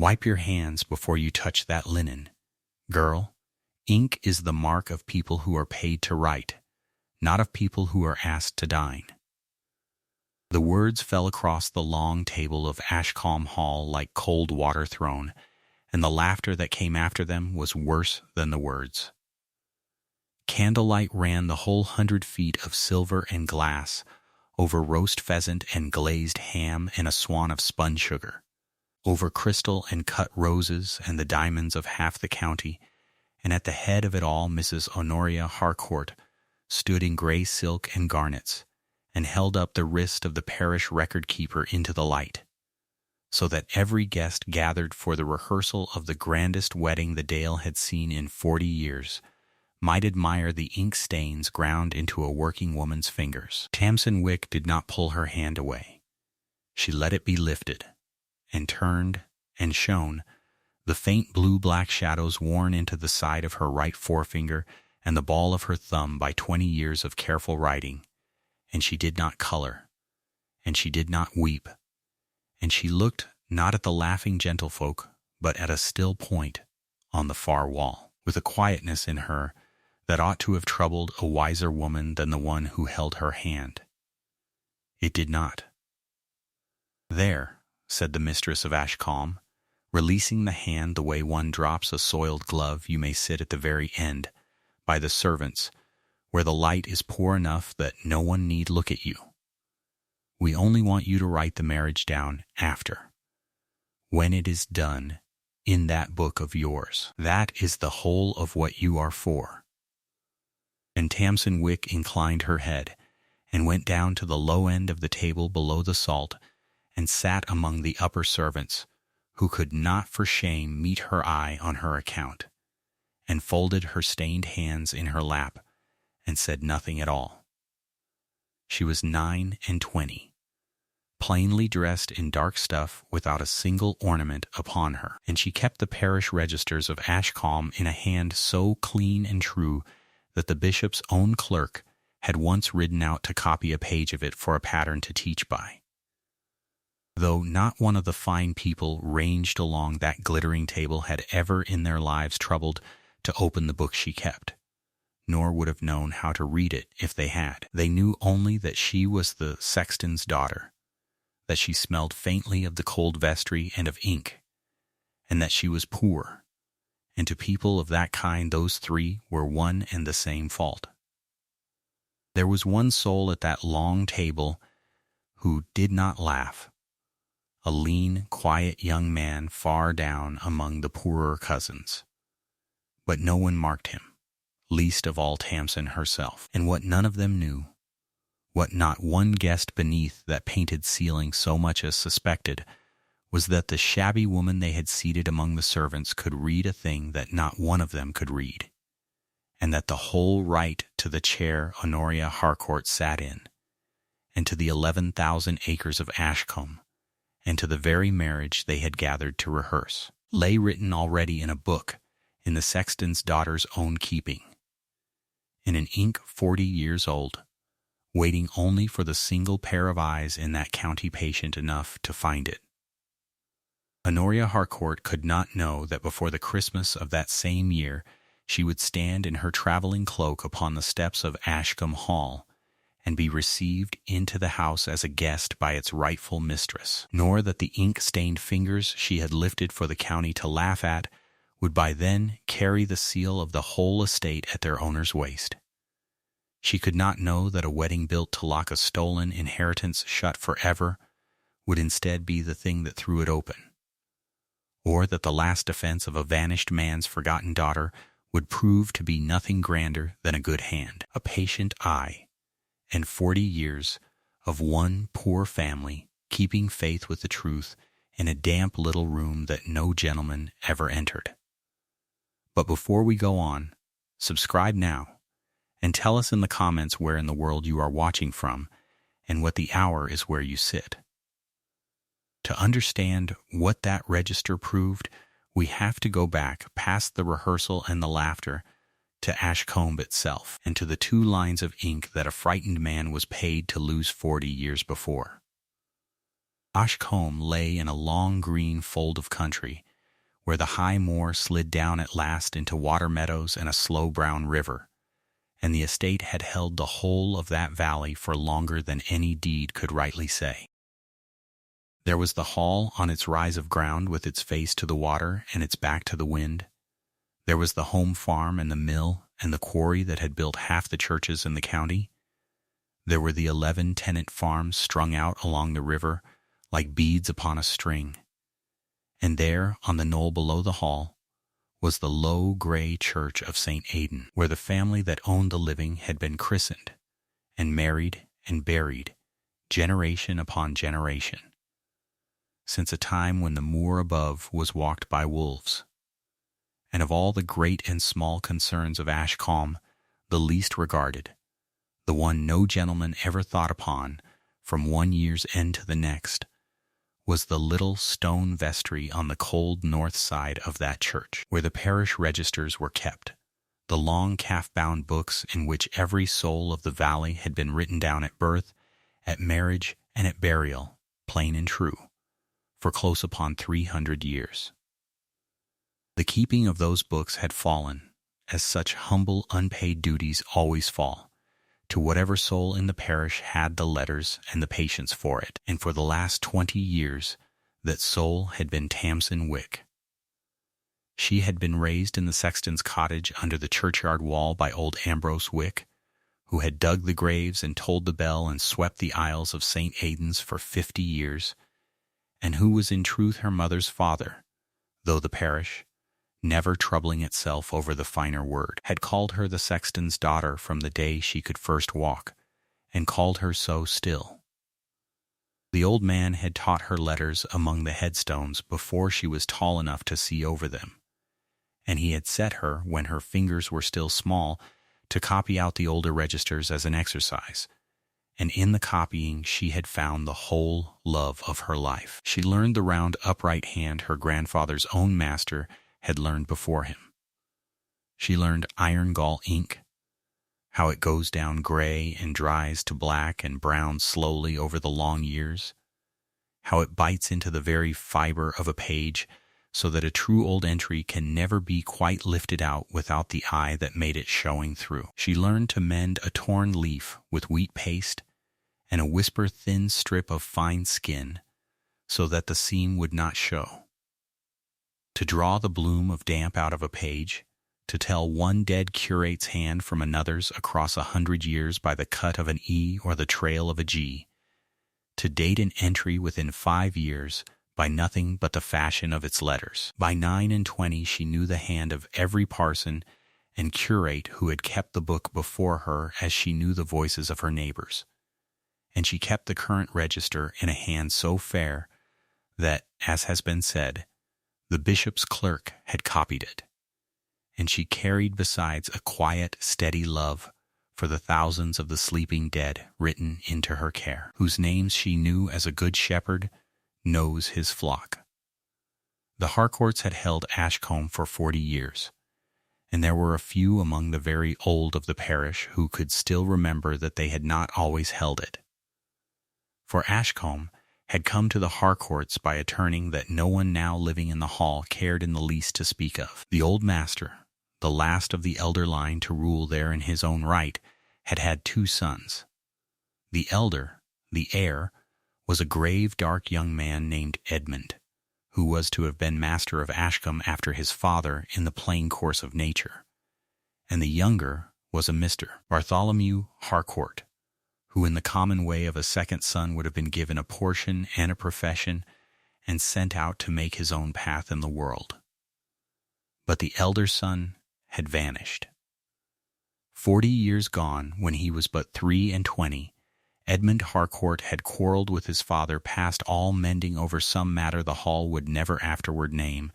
Wipe your hands before you touch that linen. Girl, ink is the mark of people who are paid to write, not of people who are asked to dine. The words fell across the long table of Ashcombe Hall like cold water thrown, and the laughter that came after them was worse than the words. Candlelight ran the whole 100 feet of silver and glass over roast pheasant and glazed ham and a swan of spun sugar, over crystal and cut roses and the diamonds of half the county, and at the head of it all Mrs. Honoria Harcourt stood in gray silk and garnets, and held up the wrist of the parish record-keeper into the light, so that every guest gathered for the rehearsal of the grandest wedding the Dale had seen in 40 years might admire the ink stains ground into a working woman's fingers. Tamsin Wick did not pull her hand away. She let it be lifted, and turned, and shone, the faint blue-black shadows worn into the side of her right forefinger and the ball of her thumb by 20 years of careful writing, and she did not color, and she did not weep, and she looked not at the laughing gentlefolk, but at a still point on the far wall, with a quietness in her that ought to have troubled a wiser woman than the one who held her hand. It did not. "There," said the mistress of Ashcombe, releasing the hand the way one drops a soiled glove, "you may sit at the very end, by the servants, where the light is poor enough that no one need look at you. We only want you to write the marriage down after, when it is done, in that book of yours. That is the whole of what you are for." And Tamsin Wick inclined her head, and went down to the low end of the table below the salt, and sat among the upper servants, who could not for shame meet her eye on her account, and folded her stained hands in her lap, and said nothing at all. She was 29, plainly dressed in dark stuff without a single ornament upon her, and she kept the parish registers of Ashcombe in a hand so clean and true that the bishop's own clerk had once ridden out to copy a page of it for a pattern to teach by. Though not one of the fine people ranged along that glittering table had ever in their lives troubled to open the book she kept, nor would have known how to read it if they had. They knew only that she was the sexton's daughter, that she smelled faintly of the cold vestry and of ink, and that she was poor, and to people of that kind those three were one and the same fault. There was one soul at that long table who did not laugh, a lean, quiet young man far down among the poorer cousins. But no one marked him, least of all Tamsin herself. And what none of them knew, what not one guest beneath that painted ceiling so much as suspected, was that the shabby woman they had seated among the servants could read a thing that not one of them could read, and that the whole right to the chair Honoria Harcourt sat in, and to the 11,000 acres of Ashcombe, and to the very marriage they had gathered to rehearse, lay written already in a book in the sexton's daughter's own keeping, in an ink 40 years old, waiting only for the single pair of eyes in that county patient enough to find it. Honoria Harcourt could not know that before the Christmas of that same year she would stand in her traveling cloak upon the steps of Ashcombe Hall and be received into the house as a guest by its rightful mistress, nor that the ink-stained fingers she had lifted for the county to laugh at would by then carry the seal of the whole estate at their owner's waist. She could not know that a wedding built to lock a stolen inheritance shut forever would instead be the thing that threw it open, or that the last defense of a vanished man's forgotten daughter would prove to be nothing grander than a good hand, a patient eye, and 40 years of one poor family keeping faith with the truth in a damp little room that no gentleman ever entered. But before we go on, subscribe now, and tell us in the comments where in the world you are watching from, and what the hour is where you sit. To understand what that register proved, we have to go back past the rehearsal and the laughter to Ashcombe itself, and to the 2 lines of ink that a frightened man was paid to lose 40 years before. Ashcombe lay in a long green fold of country, where the high moor slid down at last into water meadows and a slow brown river, and the estate had held the whole of that valley for longer than any deed could rightly say. There was the hall on its rise of ground with its face to the water and its back to the wind. There was the home farm and the mill and the quarry that had built half the churches in the county. There were the 11 tenant farms strung out along the river like beads upon a string. And there, on the knoll below the hall, was the low gray church of St. Aidan, where the family that owned the living had been christened and married and buried generation upon generation, since a time when the moor above was walked by wolves. And of all the great and small concerns of Ashcombe, the least regarded, the one no gentleman ever thought upon from one year's end to the next, was the little stone vestry on the cold north side of that church, where the parish registers were kept, the long calf-bound books in which every soul of the valley had been written down at birth, at marriage, and at burial, plain and true, for close upon 300 years. The keeping of those books had fallen, as such humble unpaid duties always fall, to whatever soul in the parish had the letters and the patience for it, and for the last 20 years that soul had been Tamsin Wick. She had been raised in the sexton's cottage under the churchyard wall by old Ambrose Wick, who had dug the graves and tolled the bell and swept the aisles of St. Aidan's for 50 years, and who was in truth her mother's father, though the parish, never troubling itself over the finer word, had called her the sexton's daughter from the day she could first walk, and called her so still. The old man had taught her letters among the headstones before she was tall enough to see over them, and he had set her, when her fingers were still small, to copy out the older registers as an exercise, and in the copying she had found the whole love of her life. She learned the round upright hand her grandfather's own master had learned before him. She learned iron gall ink, how it goes down gray and dries to black and brown slowly over the long years, how it bites into the very fiber of a page so that a true old entry can never be quite lifted out without the eye that made it showing through. She learned to mend a torn leaf with wheat paste and a whisper-thin strip of fine skin so that the seam would not show, to draw the bloom of damp out of a page, to tell one dead curate's hand from another's across 100 years by the cut of an E or the trail of a G, to date an entry within 5 years by nothing but the fashion of its letters. By 29 she knew the hand of every parson and curate who had kept the book before her as she knew the voices of her neighbors, and she kept the current register in a hand so fair that, as has been said, the bishop's clerk had copied it, and she carried besides a quiet, steady love for the thousands of the sleeping dead written into her care, whose names she knew as a good shepherd knows his flock. The Harcourts had held Ashcombe for 40 years, and there were a few among the very old of the parish who could still remember that they had not always held it. For Ashcombe had come to the Harcourts by a turning that no one now living in the hall cared in the least to speak of. The old master, the last of the elder line to rule there in his own right, had had 2 sons. The elder, the heir, was a grave, dark young man named Edmund, who was to have been master of Ashcombe after his father in the plain course of nature, and the younger was a Mr. Bartholomew Harcourt, who in the common way of a second son would have been given a portion and a profession and sent out to make his own path in the world. But the elder son had vanished. 40 years gone, when he was but 23, Edmund Harcourt had quarrelled with his father past all mending over some matter the hall would never afterward name,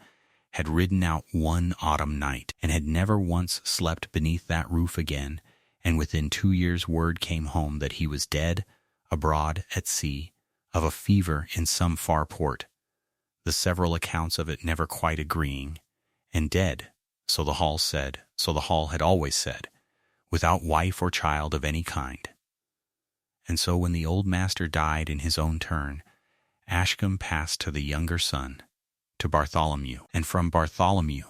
had ridden out one autumn night, and had never once slept beneath that roof again, and within 2 years word came home that he was dead, abroad at sea, of a fever in some far port, the several accounts of it never quite agreeing, and dead, so the hall said, so the hall had always said, without wife or child of any kind. And so when the old master died in his own turn, Ashcombe passed to the younger son, to Bartholomew, and from Bartholomew,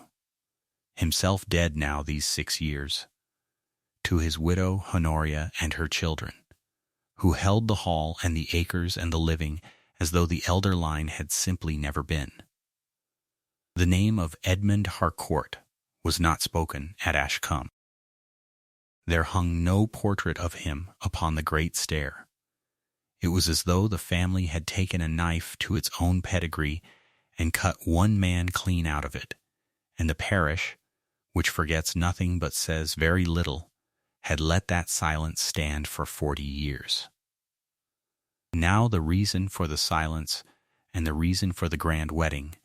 himself dead now these 6 years, to his widow Honoria and her children, who held the hall and the acres and the living as though the elder line had simply never been. The name of Edmund Harcourt was not spoken at Ashcombe. There hung no portrait of him upon the great stair. It was as though the family had taken a knife to its own pedigree and cut one man clean out of it, and the parish, which forgets nothing but says very little, had let that silence stand for 40 years. Now the reason for the silence and the reason for the grand wedding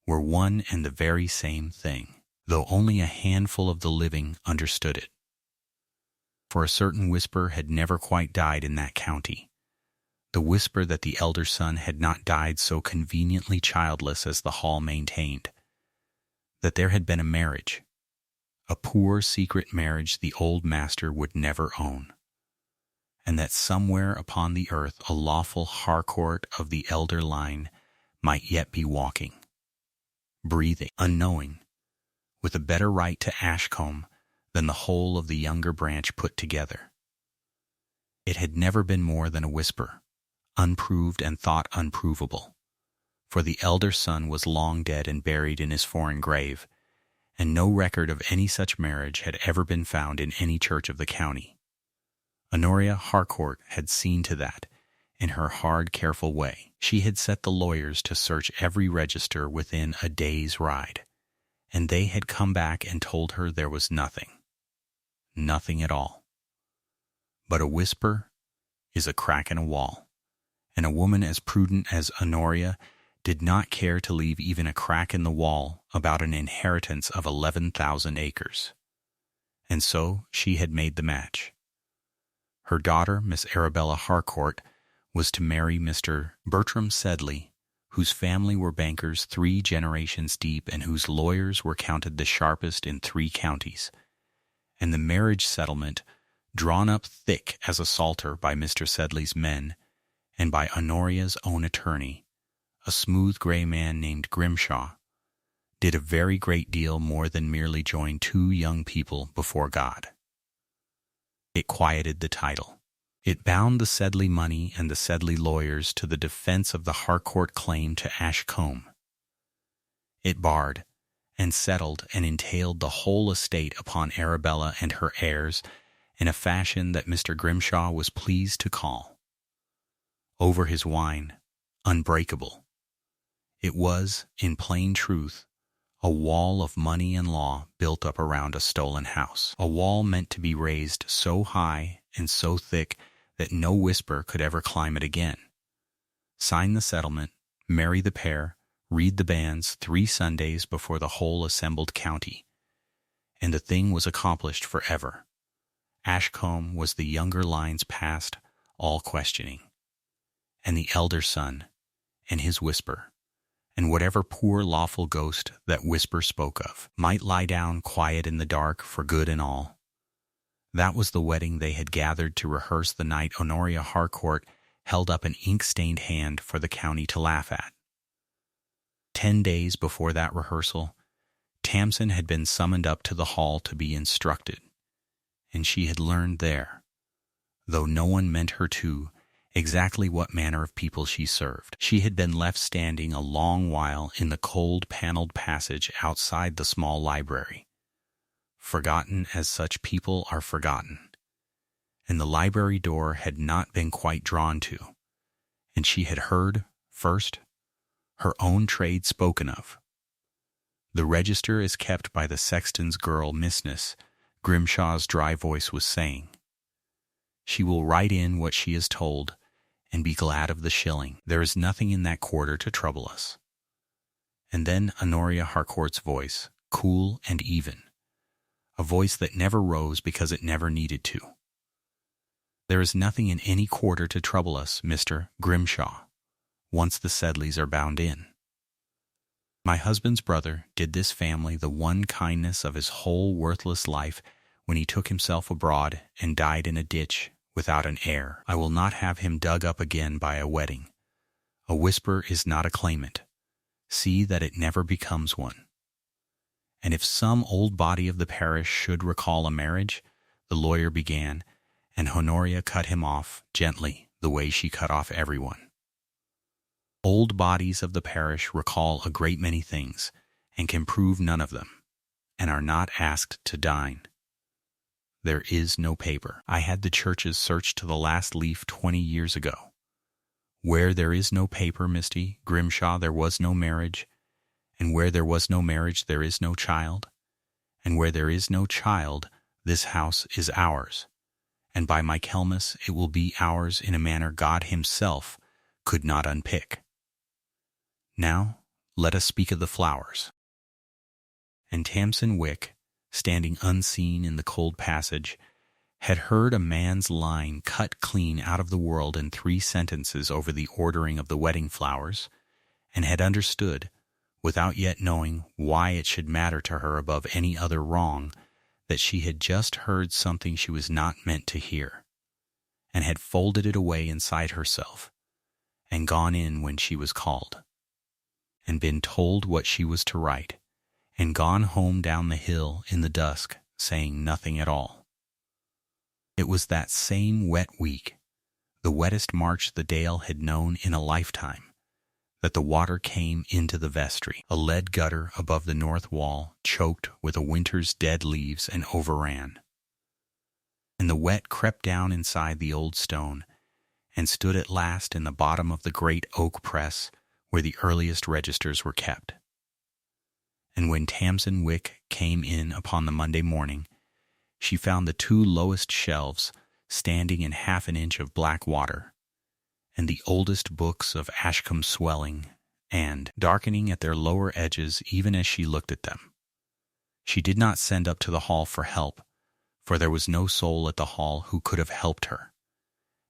were one and the very same thing, though only a handful of the living understood it. For a certain whisper had never quite died in that county, the whisper that the elder son had not died so conveniently childless as the hall maintained, that there had been a marriage, a poor secret marriage the old master would never own, and that somewhere upon the earth a lawful Harcourt of the elder line might yet be walking, breathing, unknowing, with a better right to Ashcombe than the whole of the younger branch put together. It had never been more than a whisper, unproved and thought unprovable, for the elder son was long dead and buried in his foreign grave, and no record of any such marriage had ever been found in any church of the county. Honoria Harcourt had seen to that, in her hard, careful way. She had set the lawyers to search every register within a day's ride, and they had come back and told her there was nothing at all. But a whisper is a crack in a wall, and a woman as prudent as Honoria did not care to leave even a crack in the wall about an inheritance of 11,000 acres. And so she had made the match. Her daughter, Miss Arabella Harcourt, was to marry Mr. Bertram Sedley, whose family were bankers 3 generations deep and whose lawyers were counted the sharpest in 3 counties, and the marriage settlement, drawn up thick as a psalter by Mr. Sedley's men and by Honoria's own attorney, a smooth gray man named Grimshaw, did a very great deal more than merely join 2 young people before God. It quieted the title. It bound the Sedley money and the Sedley lawyers to the defense of the Harcourt claim to Ashcombe. It barred and settled and entailed the whole estate upon Arabella and her heirs in a fashion that Mr. Grimshaw was pleased to call, over his wine, unbreakable. It was, in plain truth, a wall of money and law built up around a stolen house, a wall meant to be raised so high and so thick that no whisper could ever climb it again. Sign the settlement, marry the pair, read the banns 3 Sundays before the whole assembled county, and the thing was accomplished forever. Ashcombe was the younger line's past, all questioning, and the elder son, and his whisper, and whatever poor lawful ghost that whisper spoke of, might lie down quiet in the dark for good and all. That was the wedding they had gathered to rehearse the night Honoria Harcourt held up an ink-stained hand for the county to laugh at. 10 days before that rehearsal, Tamsin had been summoned up to the hall to be instructed, and she had learned there, though no one meant her to, exactly what manner of people she served. She had been left standing a long while in the cold paneled passage outside the small library, forgotten as such people are forgotten, and the library door had not been quite drawn to, and she had heard, first, her own trade spoken of. The register is kept by the sexton's girl, Missness, Grimshaw's dry voice was saying. She will write in what she is told, and be glad of the shilling. There is nothing in that quarter to trouble us. And then Honoria Harcourt's voice, cool and even, a voice that never rose because it never needed to. There is nothing in any quarter to trouble us, Mr. Grimshaw, once the Sedleys are bound in. My husband's brother did this family the one kindness of his whole worthless life when he took himself abroad and died in a ditch without an heir. I will not have him dug up again by a wedding. A whisper is not a claimant. See that it never becomes one. And if some old body of the parish should recall a marriage, the lawyer began, and Honoria cut him off gently, the way she cut off everyone. Old bodies of the parish recall a great many things, and can prove none of them, and are not asked to dine. There is no paper. I had the churches searched to the last leaf 20 years ago. Where there is no paper, Misty, Grimshaw, there was no marriage, and where there was no marriage, there is no child, and where there is no child, this house is ours, and by Michaelmas it will be ours in a manner God himself could not unpick. Now let us speak of the flowers. And Tamsin Wick, standing unseen in the cold passage, had heard a man's line cut clean out of the world in 3 sentences over the ordering of the wedding flowers, and had understood, without yet knowing why it should matter to her above any other wrong, that she had just heard something she was not meant to hear, and had folded it away inside herself, and gone in when she was called, and been told what she was to write, and gone home down the hill in the dusk, saying nothing at all. It was that same wet week, the wettest March the Dale had known in a lifetime, that the water came into the vestry, a lead gutter above the north wall, choked with a winter's dead leaves, and overran. And the wet crept down inside the old stone, and stood at last in the bottom of the great oak press where the earliest registers were kept. And when Tamsin Wick came in upon the Monday morning, she found the 2 lowest shelves standing in half an inch of black water, and the oldest books of Ashcombe swelling and darkening at their lower edges even as she looked at them. She did not send up to the hall for help, for there was no soul at the hall who could have helped her,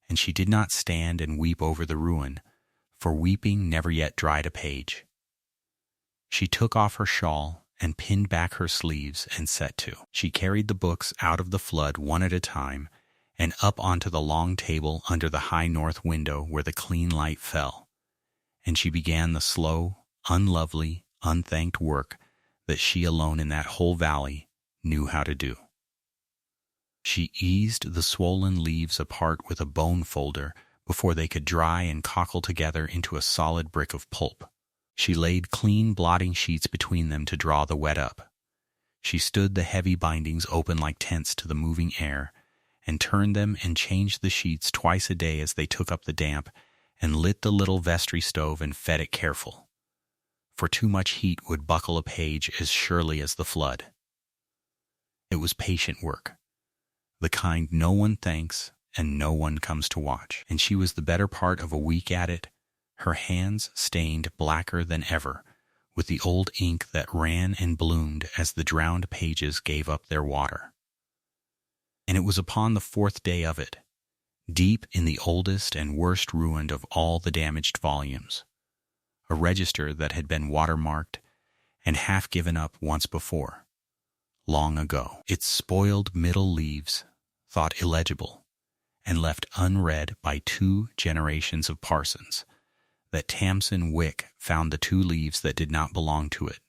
and she did not stand and weep over the ruin, for weeping never yet dried a page. She took off her shawl and pinned back her sleeves and set to. She carried the books out of the flood one at a time and up onto the long table under the high north window where the clean light fell, and she began the slow, unlovely, unthanked work that she alone in that whole valley knew how to do. She eased the swollen leaves apart with a bone folder before they could dry and cockle together into a solid brick of pulp. She laid clean blotting sheets between them to draw the wet up. She stood the heavy bindings open like tents to the moving air, and turned them and changed the sheets twice a day as they took up the damp, and lit the little vestry stove and fed it careful, for too much heat would buckle a page as surely as the flood. It was patient work, the kind no one thanks and no one comes to watch, and she was the better part of a week at it, her hands stained blacker than ever with the old ink that ran and bloomed as the drowned pages gave up their water. And it was upon the 4th day of it, deep in the oldest and worst ruined of all the damaged volumes, a register that had been watermarked and half given up once before, long ago, its spoiled middle leaves thought illegible and left unread by 2 generations of parsons, that Tamsin Wick found the 2 leaves that did not belong to it.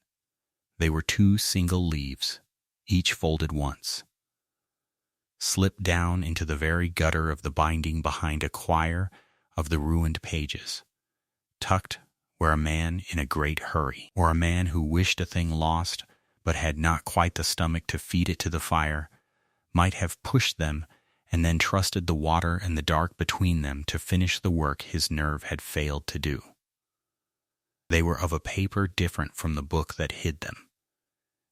They were 2 single leaves, each folded once, slipped down into the very gutter of the binding behind a quire of the ruined pages, tucked where a man in a great hurry, or a man who wished a thing lost but had not quite the stomach to feed it to the fire, might have pushed them and then trusted the water and the dark between them to finish the work his nerve had failed to do. They were of a paper different from the book that hid them.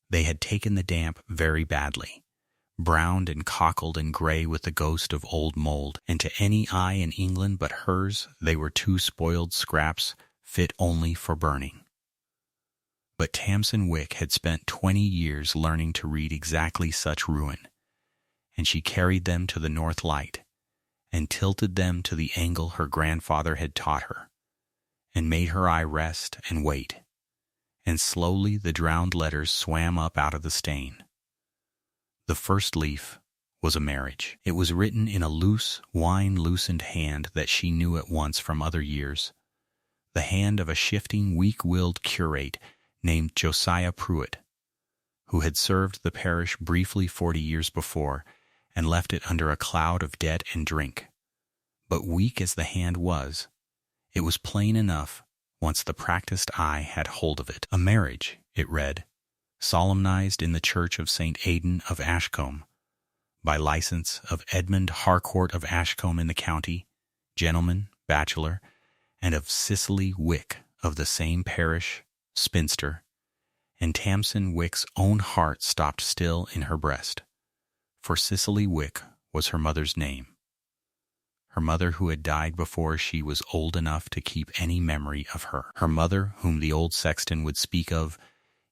They had taken the damp very badly, browned and cockled and gray with the ghost of old mold, and to any eye in England but hers they were 2 spoiled scraps fit only for burning. But Tamsin Wick had spent 20 years learning to read exactly such ruin, and she carried them to the north light, and tilted them to the angle her grandfather had taught her, and made her eye rest and wait, and slowly the drowned letters swam up out of the stain. The first leaf was a marriage. It was written in a loose, wine-loosened hand that she knew at once from other years, the hand of a shifting, weak-willed curate named Josiah Pruitt, who had served the parish briefly 40 years before and left it under a cloud of debt and drink. But weak as the hand was, it was plain enough once the practiced eye had hold of it. A marriage, it read, solemnized in the church of St. Aidan of Ashcombe, by license of Edmund Harcourt of Ashcombe in the county, gentleman, bachelor, and of Cicely Wick of the same parish, spinster, and Tamsin Wick's own heart stopped still in her breast, for Cicely Wick was her mother's name, her mother who had died before she was old enough to keep any memory of her, her mother whom the old sexton would speak of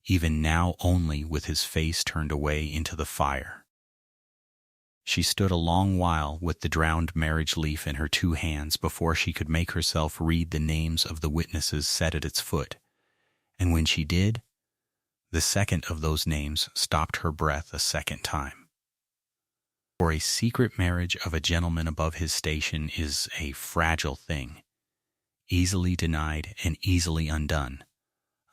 even now only with his face turned away into the fire. She stood a long while with the drowned marriage leaf in her 2 hands before she could make herself read the names of the witnesses set at its foot, and when she did, the second of those names stopped her breath a second time. For a secret marriage of a gentleman above his station is a fragile thing, easily denied and easily undone,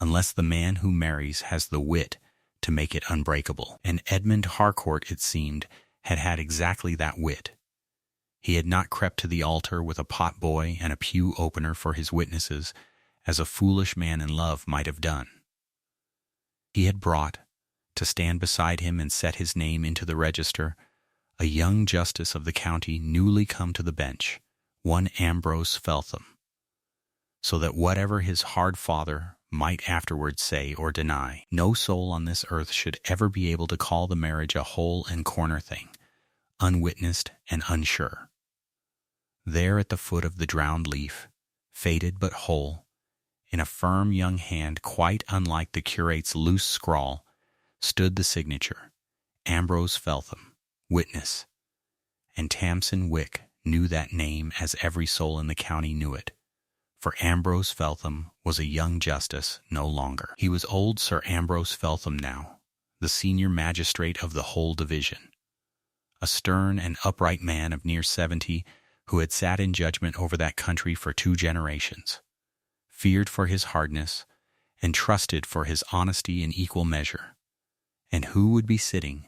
unless the man who marries has the wit to make it unbreakable. And Edmund Harcourt, it seemed, had had exactly that wit. He had not crept to the altar with a pot boy and a pew opener for his witnesses, as a foolish man in love might have done. He had brought, to stand beside him and set his name into the register, a young justice of the county newly come to the bench, one Ambrose Feltham, so that whatever his hard father might afterwards say or deny, no soul on this earth should ever be able to call the marriage a hole and corner thing, unwitnessed and unsure. There at the foot of the drowned leaf, faded but whole, in a firm young hand quite unlike the curate's loose scrawl, stood the signature, Ambrose Feltham, witness, and Tamsin Wick knew that name as every soul in the county knew it, for Ambrose Feltham was a young justice no longer. He was old Sir Ambrose Feltham now, the senior magistrate of the whole division, a stern and upright man of near 70 who had sat in judgment over that country for 2 generations, feared for his hardness, and trusted for his honesty in equal measure, and who would be sitting,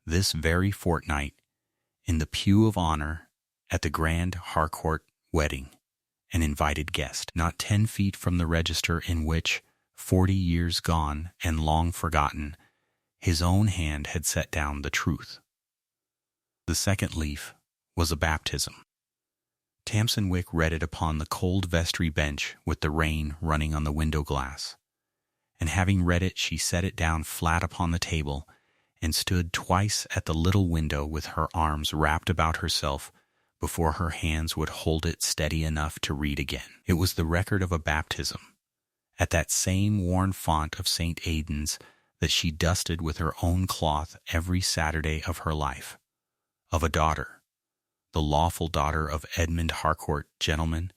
this very fortnight, in the pew of honor at the grand Harcourt wedding, an invited guest, not 10 feet from the register in which, 40 years gone and long forgotten, his own hand had set down the truth. The second leaf was a baptism. Tamsin Wick read it upon the cold vestry bench with the rain running on the window glass, and having read it she set it down flat upon the table and stood twice at the little window with her arms wrapped about herself before her hands would hold it steady enough to read again. It was the record of a baptism, at that same worn font of St. Aidan's that she dusted with her own cloth every Saturday of her life, of a daughter, the lawful daughter of Edmund Harcourt, gentleman,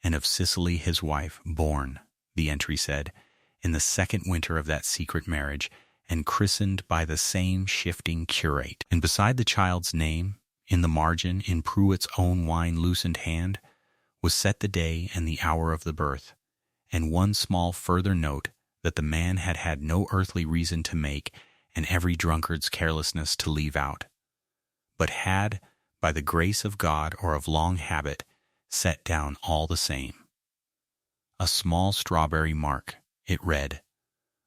and of Cicely his wife, born, the entry said, in the second winter of that secret marriage, and christened by the same shifting curate. And beside the child's name, in the margin, in Pruitt's own wine-loosened hand, was set the day and the hour of the birth, and one small further note that the man had had no earthly reason to make and every drunkard's carelessness to leave out, but had, by the grace of God or of long habit, set down all the same. A small strawberry mark, it read,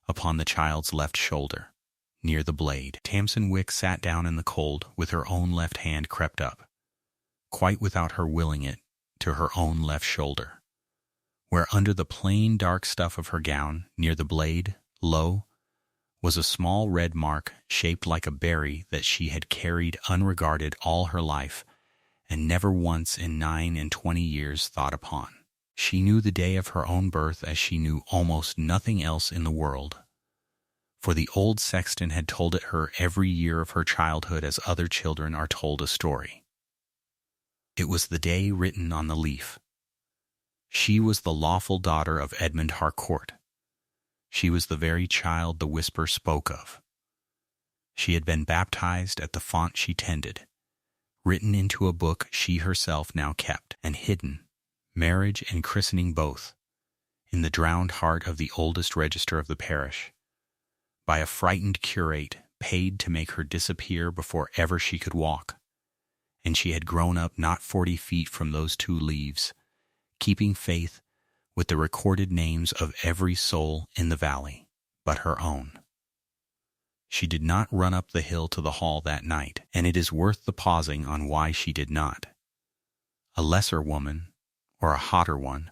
upon the child's left shoulder, near the blade. Tamsin Wick sat down in the cold with her own left hand crept up, quite without her willing it, to her own left shoulder, where under the plain dark stuff of her gown, near the blade, low, was a small red mark shaped like a berry that she had carried unregarded all her life and never once in 29 years thought upon. She knew the day of her own birth as she knew almost nothing else in the world, for the old sexton had told it her every year of her childhood as other children are told a story. It was the day written on the leaf. She was the lawful daughter of Edmund Harcourt. She was the very child the whisper spoke of. She had been baptized at the font she tended, written into a book she herself now kept, and hidden, marriage and christening both, in the drowned heart of the oldest register of the parish, by a frightened curate paid to make her disappear before ever she could walk, and she had grown up not 40 feet from those 2 leaves, keeping faith with the recorded names of every soul in the valley but her own. She did not run up the hill to the hall that night, and it is worth the pausing on why she did not. A lesser woman, or a hotter one,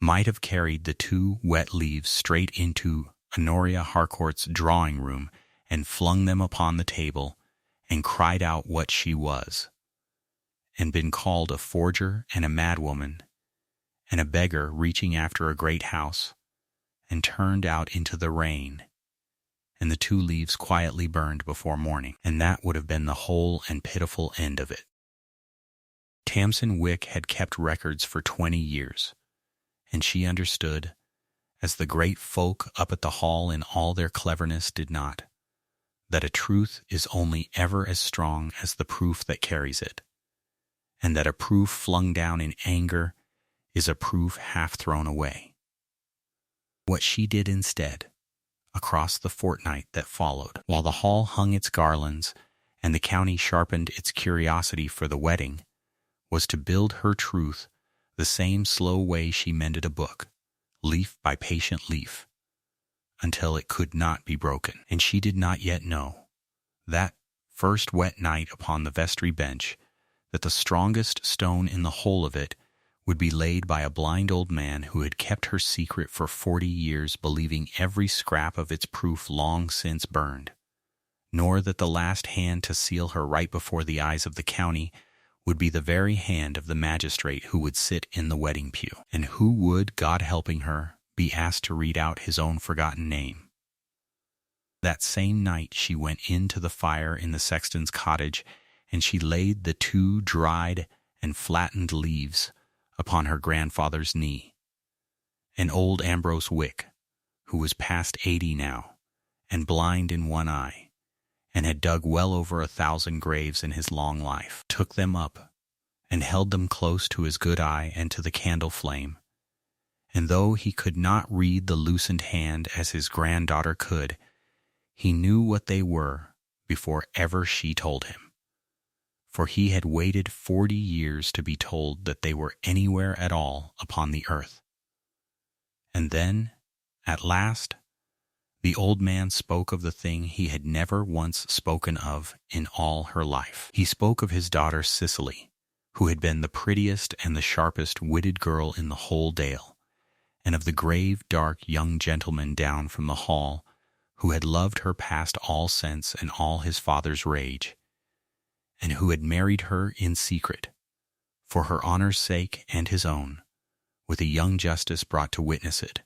might have carried the 2 wet leaves straight into Honoria Harcourt's drawing room and flung them upon the table and cried out what she was, and been called a forger and a madwoman and a beggar reaching after a great house, and turned out into the rain, and the 2 leaves quietly burned before morning, and that would have been the whole and pitiful end of it. Tamsin Wick had kept records for 20 years, and she understood, as the great folk up at the hall in all their cleverness did not, that a truth is only ever as strong as the proof that carries it, and that a proof flung down in anger is a proof half thrown away. What she did instead, across the fortnight that followed, while the hall hung its garlands and the county sharpened its curiosity for the wedding, was to build her truth the same slow way she mended a book, leaf by patient leaf, until it could not be broken. And she did not yet know, that first wet night upon the vestry bench, that the strongest stone in the whole of it would be laid by a blind old man who had kept her secret for 40 years, believing every scrap of its proof long since burned, nor that the last hand to seal her right before the eyes of the county would be the very hand of the magistrate who would sit in the wedding pew, and who would, God helping her, be asked to read out his own forgotten name. That same night she went in to the fire in the sexton's cottage, and she laid the 2 dried and flattened leaves upon her grandfather's knee. And old Ambrose Wick, who was past 80 now, and blind in one eye, and had dug well over 1,000 graves in his long life, took them up, and held them close to his good eye and to the candle flame. And though he could not read the loosened hand as his granddaughter could, he knew what they were before ever she told him. For he had waited 40 years to be told that they were anywhere at all upon the earth. And then, at last, the old man spoke of the thing he had never once spoken of in all her life. He spoke of his daughter Cicely, who had been the prettiest and the sharpest witted girl in the whole dale, and of the grave, dark young gentleman down from the hall, who had loved her past all sense and all his father's rage, and who had married her in secret, for her honor's sake and his own, with a young justice brought to witness it,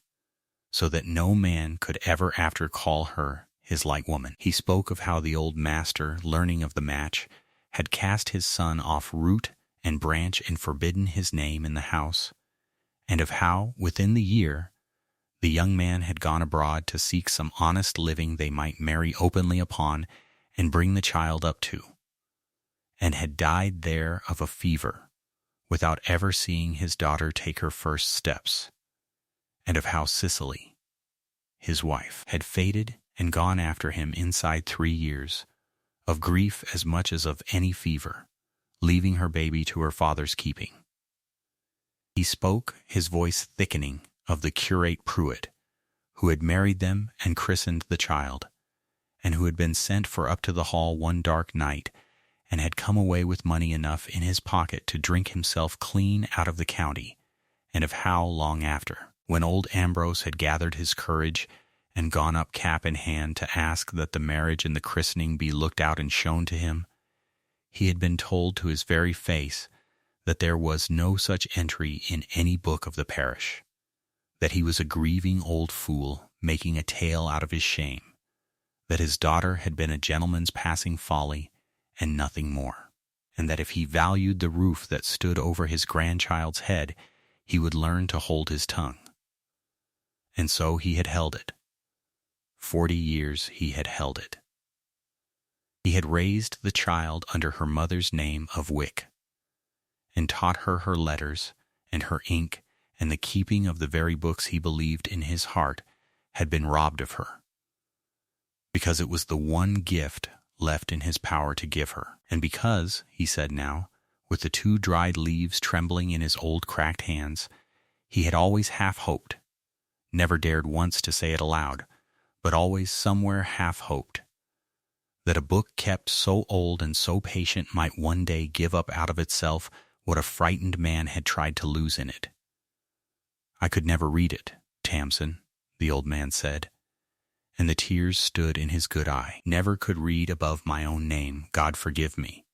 so that no man could ever after call her his like woman. He spoke of how the old master, learning of the match, had cast his son off root and branch and forbidden his name in the house, and of how, within the year, the young man had gone abroad to seek some honest living they might marry openly upon and bring the child up to, and had died there of a fever, without ever seeing his daughter take her first steps, and of how Cicely, his wife, had faded and gone after him inside 3 years, of grief as much as of any fever, leaving her baby to her father's keeping. He spoke, his voice thickening, of the curate Pruitt, who had married them and christened the child, and who had been sent for up to the hall one dark night, and had come away with money enough in his pocket to drink himself clean out of the county, and of how, long after, when old Ambrose had gathered his courage and gone up cap in hand to ask that the marriage and the christening be looked out and shown to him, he had been told to his very face that there was no such entry in any book of the parish, that he was a grieving old fool making a tale out of his shame, that his daughter had been a gentleman's passing folly and nothing more, and that if he valued the roof that stood over his grandchild's head, he would learn to hold his tongue. And so he had held it. 40 years he had held it. He had raised the child under her mother's name of Wick, and taught her her letters and her ink and the keeping of the very books he believed in his heart had been robbed of her, because it was the one gift left in his power to give her, and because, he said now, with the 2 dried leaves trembling in his old cracked hands, he had always half hoped, never dared once to say it aloud, but always somewhere half hoped, that a book kept so old and so patient might one day give up out of itself what a frightened man had tried to lose in it. "I could never read it, Tamsin," the old man said, and the tears stood in his good eye. "Never could read above my own name, God forgive me.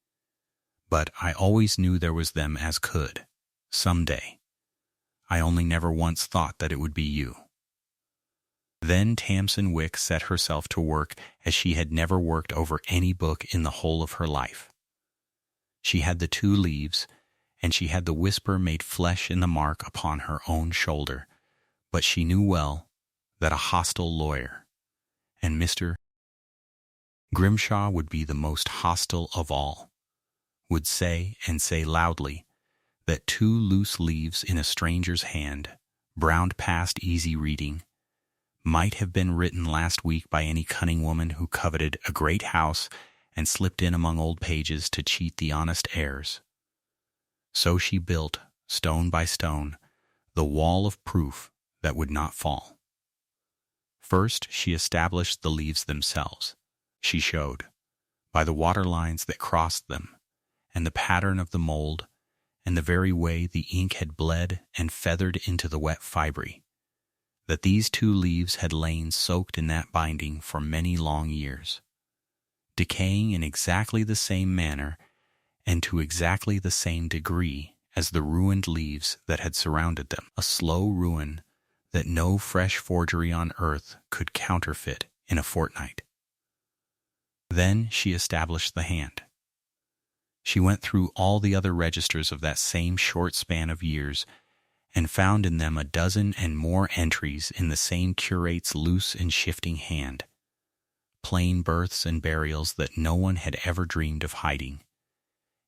But I always knew there was them as could, some day. I only never once thought that it would be you." Then Tamsin Wick set herself to work as she had never worked over any book in the whole of her life. She had the 2 leaves, and she had the whisper made flesh in the mark upon her own shoulder, but she knew well that a hostile lawyer, and Mr. Grimshaw would be the most hostile of all, would say, and say loudly, that 2 loose leaves in a stranger's hand, browned past easy reading, might have been written last week by any cunning woman who coveted a great house and slipped in among old pages to cheat the honest heirs. So she built, stone by stone, the wall of proof that would not fall. First she established the leaves themselves. She showed, by the water lines that crossed them, and the pattern of the mold, and the very way the ink had bled and feathered into the wet fibre, that these 2 leaves had lain soaked in that binding for many long years, decaying in exactly the same manner and to exactly the same degree as the ruined leaves that had surrounded them, a slow ruin that no fresh forgery on earth could counterfeit in a fortnight. Then she established the hand. She went through all the other registers of that same short span of years and found in them a dozen and more entries in the same curate's loose and shifting hand, plain births and burials that no one had ever dreamed of hiding,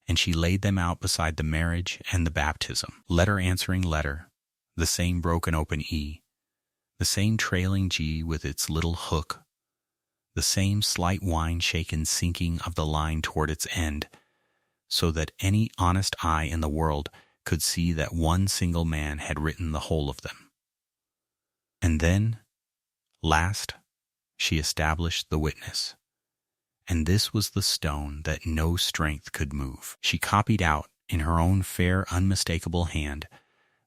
and she laid them out beside the marriage and the baptism, letter answering letter, the same broken open E, the same trailing G with its little hook, the same slight wine-shaken sinking of the line toward its end, so that any honest eye in the world could see that one single man had written the whole of them. And then, last, she established the witness. And this was the stone that no strength could move. She copied out, in her own fair, unmistakable hand,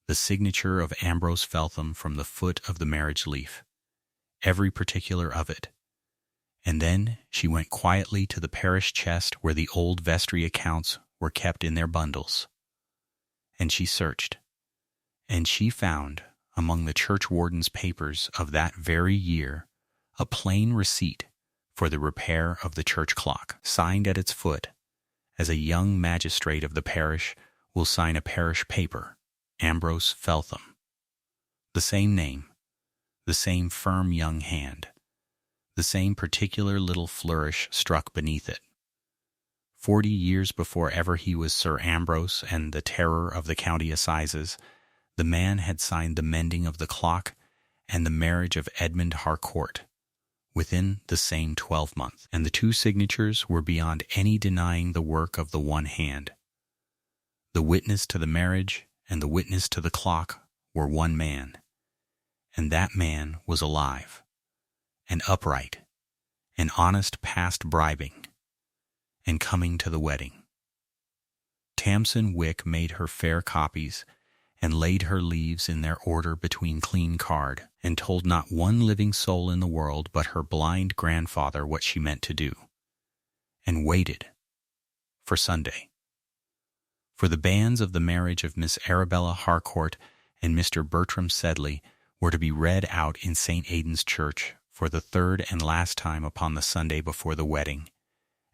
the signature of Ambrose Feltham from the foot of the marriage leaf, every particular of it. And then she went quietly to the parish chest where the old vestry accounts were kept in their bundles. And she searched, and she found, among the churchwarden's papers of that very year, a plain receipt for the repair of the church clock, signed at its foot, as a young magistrate of the parish will sign a parish paper, Ambrose Feltham. The same name, the same firm young hand, the same particular little flourish struck beneath it. 40 years before ever he was Sir Ambrose and the terror of the county assizes, the man had signed the mending of the clock and the marriage of Edmund Harcourt within the same 12-month, and the 2 signatures were beyond any denying the work of the one hand. The witness to the marriage and the witness to the clock were one man, and that man was alive, and upright, and honest past bribing, and coming to the wedding. Tamsin Wick made her fair copies, and laid her leaves in their order between clean card, and told not one living soul in the world but her blind grandfather what she meant to do, and waited for Sunday. For the banns of the marriage of Miss Arabella Harcourt and Mr. Bertram Sedley were to be read out in St. Aidan's Church for the 3rd and last time upon the Sunday before the wedding,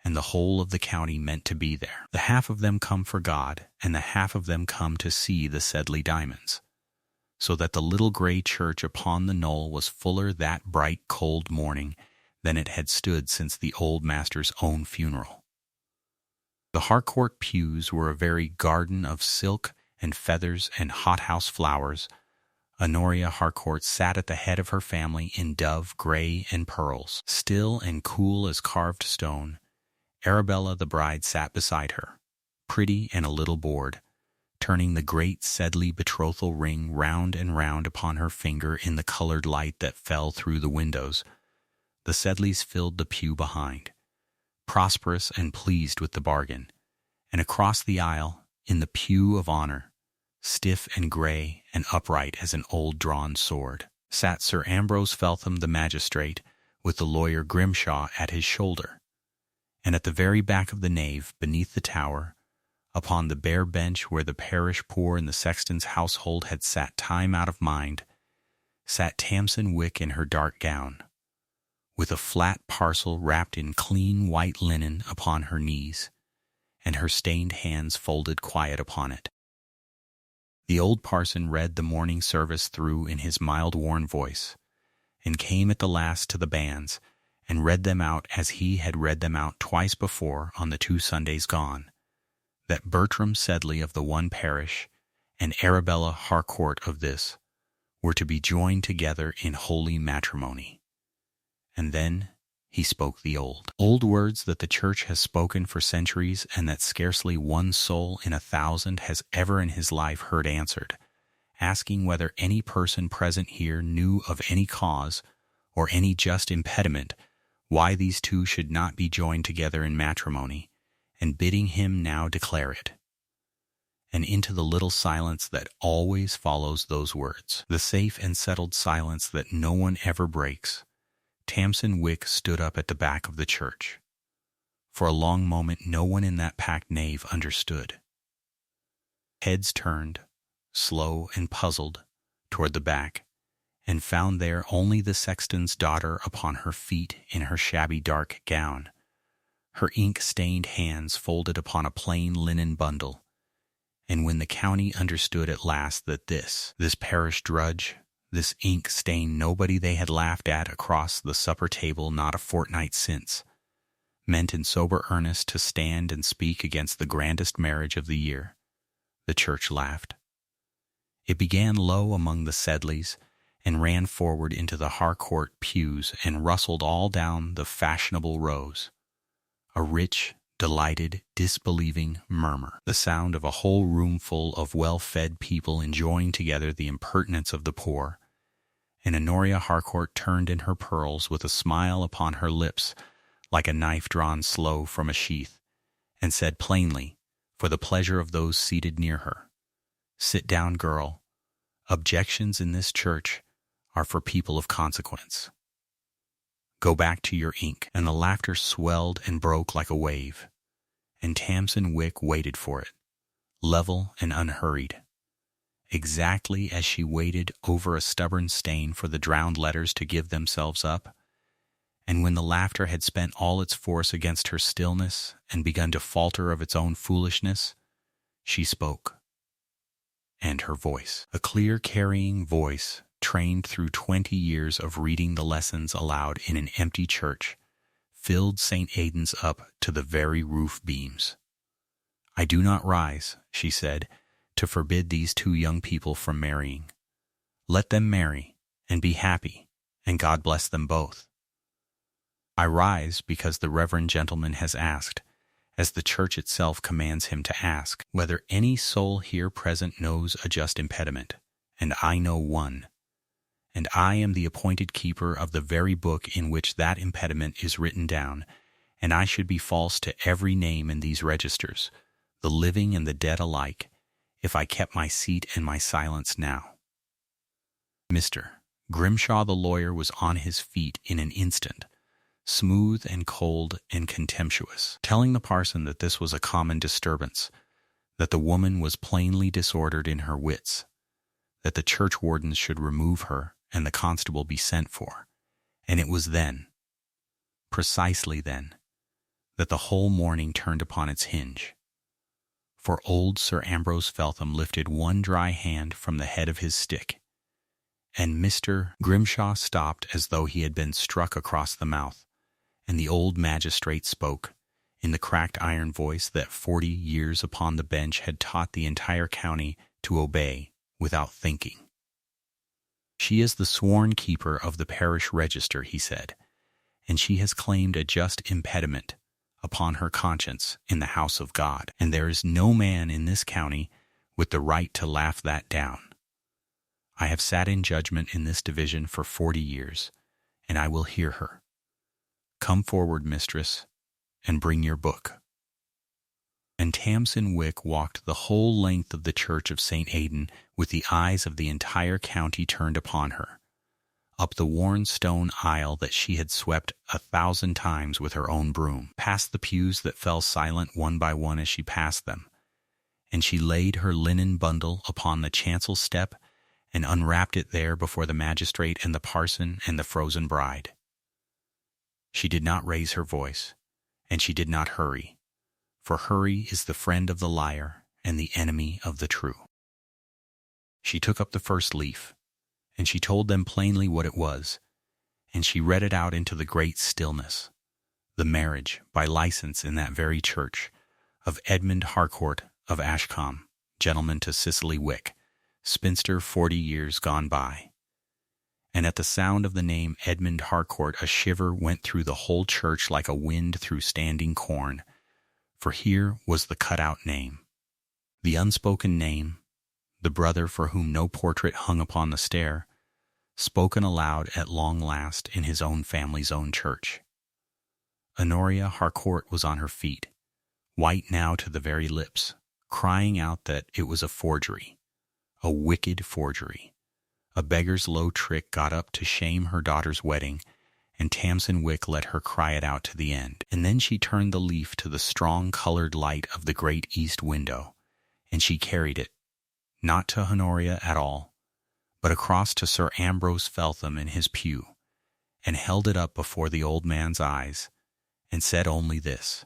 and the whole of the county meant to be there. The half of them come for God, and the half of them come to see the Sedley diamonds, so that the little gray church upon the knoll was fuller that bright, cold morning than it had stood since the old master's own funeral. The Harcourt pews were a very garden of silk and feathers and hothouse flowers, Honoria Harcourt sat at the head of her family in dove, gray, and pearls. Still and cool as carved stone, Arabella the bride sat beside her, pretty and a little bored, turning the great Sedley betrothal ring round and round upon her finger in the colored light that fell through the windows. The Sedleys filled the pew behind, prosperous and pleased with the bargain, and across the aisle, in the pew of honor, stiff and gray and upright as an old drawn sword, sat Sir Ambrose Feltham the magistrate, with the lawyer Grimshaw at his shoulder. And at the very back of the nave, beneath the tower, upon the bare bench where the parish poor in the sexton's household had sat time out of mind, sat Tamsin Wick in her dark gown, with a flat parcel wrapped in clean white linen upon her knees, and her stained hands folded quiet upon it. The old parson read the morning service through in his mild worn voice, and came at the last to the banns, and read them out as he had read them out twice before on the 2 Sundays gone, that Bertram Sedley of the one parish and Arabella Harcourt of this were to be joined together in holy matrimony. And then he spoke the old words that the Church has spoken for centuries and that scarcely one soul in 1,000 has ever in his life heard answered, asking whether any person present here knew of any cause or any just impediment why these two should not be joined together in matrimony, and bidding him now declare it. And into the little silence that always follows those words, the safe and settled silence that no one ever breaks, Tamsin Wick stood up at the back of the church. For a long moment no one in that packed nave understood. Heads turned, slow and puzzled, toward the back, and found there only the sexton's daughter upon her feet in her shabby dark gown, her ink-stained hands folded upon a plain linen bundle. And when the county understood at last that this parish drudge, this ink-stained nobody they had laughed at across the supper table not a fortnight since, meant in sober earnest to stand and speak against the grandest marriage of the year, the church laughed. It began low among the Sedleys, and ran forward into the Harcourt pews and rustled all down the fashionable rows. A rich, delighted, disbelieving murmur, the sound of a whole roomful of well-fed people enjoying together the impertinence of the poor. And Honoria Harcourt turned in her pearls with a smile upon her lips like a knife drawn slow from a sheath, and said plainly, for the pleasure of those seated near her, "Sit down, girl. Objections in this church are for people of consequence. Go back to your ink." And the laughter swelled and broke like a wave, and Tamsin Wick waited for it, level and unhurried, exactly as she waited over a stubborn stain for the drowned letters to give themselves up. And when the laughter had spent all its force against her stillness and begun to falter of its own foolishness, she spoke. And her voice, a clear carrying voice, trained through 20 years of reading the lessons aloud in an empty church, filled St. Aidan's up to the very roof beams. "I do not rise," she said, "to forbid these 2 young people from marrying. Let them marry, and be happy, and God bless them both. I rise because the reverend gentleman has asked, as the church itself commands him to ask, whether any soul here present knows a just impediment, and I know one. And I am the appointed keeper of the very book in which that impediment is written down, and I should be false to every name in these registers, the living and the dead alike, if I kept my seat and my silence now." Mr. Grimshaw the lawyer was on his feet in an instant, smooth and cold and contemptuous, telling the parson that this was a common disturbance, that the woman was plainly disordered in her wits, that the churchwardens should remove her and the constable be sent for. And it was then, precisely then, that the whole morning turned upon its hinge. For old Sir Ambrose Feltham lifted one dry hand from the head of his stick, and Mr. Grimshaw stopped as though he had been struck across the mouth, and the old magistrate spoke, in the cracked iron voice that 40 years upon the bench had taught the entire county to obey without thinking. She is the sworn keeper of the parish register, he said, and she has claimed a just impediment upon her conscience in the house of God, and there is no man in this county with the right to laugh that down. I have sat in judgment in this division for 40 years, and I will hear her. Come forward, mistress, and bring your book. And Tamsin Wick walked the whole length of the church of St. Aidan with the eyes of the entire county turned upon her, up the worn stone aisle that she had swept 1,000 times with her own broom, past the pews that fell silent one by one as she passed them, and she laid her linen bundle upon the chancel step and unwrapped it there before the magistrate and the parson and the frozen bride. She did not raise her voice, and she did not hurry, for hurry is the friend of the liar and the enemy of the true. She took up the first leaf, and she told them plainly what it was, and she read it out into the great stillness, the marriage, by license in that very church, of Edmund Harcourt of Ashcombe, gentleman to Cicely Wick, spinster 40 years gone by. And at the sound of the name Edmund Harcourt a shiver went through the whole church like a wind through standing corn, for here was the cut-out name, the unspoken name, the brother for whom no portrait hung upon the stair, spoken aloud at long last in his own family's own church. Honoria Harcourt was on her feet, white now to the very lips, crying out that it was a forgery, a wicked forgery. A beggar's low trick got up to shame her daughter's wedding, and Tamsin Wick let her cry it out to the end. And then she turned the leaf to the strong colored light of the great east window, and she carried it, not to Honoria at all, but across to Sir Ambrose Feltham in his pew, and held it up before the old man's eyes, and said only this: